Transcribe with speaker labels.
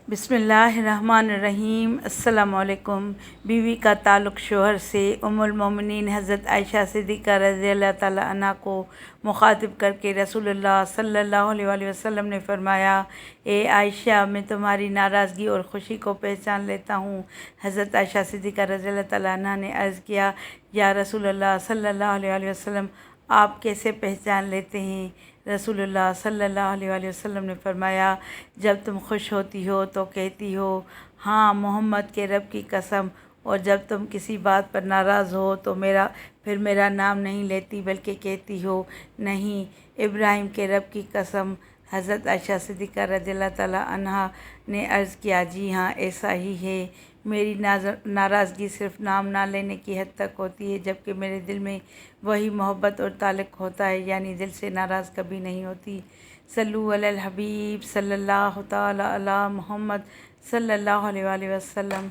Speaker 1: بسم اللہ الرحمن الرحیم۔ السلام علیکم۔ بیوی کا تعلق شوہر سے ام المومنین حضرت عائشہ صدیقہ رضی اللہ تعالیٰ عنہ کو مخاطب کر کے رسول اللہ صلی اللہ علیہ وآلہ وسلم نے فرمایا، اے عائشہ، میں تمہاری ناراضگی اور خوشی کو پہچان لیتا ہوں۔ حضرت عائشہ صدیقہ رضی اللہ تعالیٰ عنہ نے عرض کیا، یا رسول اللہ صلی اللہ علیہ وآلہ وسلم، آپ کیسے پہچان لیتے ہیں؟ رسول اللہ صلی اللہ علیہ وآلہ وسلم نے فرمایا، جب تم خوش ہوتی ہو تو کہتی ہو، ہاں محمد کے رب کی قسم، اور جب تم کسی بات پر ناراض ہو تو پھر میرا نام نہیں لیتی بلکہ کہتی ہو، نہیں ابراہیم کے رب کی قسم۔ حضرت عائشہ صدیقہ رضی اللہ تعالیٰ عنہ نے عرض کیا، جی ہاں ایسا ہی ہے، میری ناراضگی صرف نام نہ لینے کی حد تک ہوتی ہے، جبکہ میرے دل میں وہی محبت اور تعلق ہوتا ہے، یعنی دل سے ناراض کبھی نہیں ہوتی۔ صلو علی الحبیب صلی اللہ تعالیٰ علی محمد صلی اللہ علیہ وآلہ وسلم۔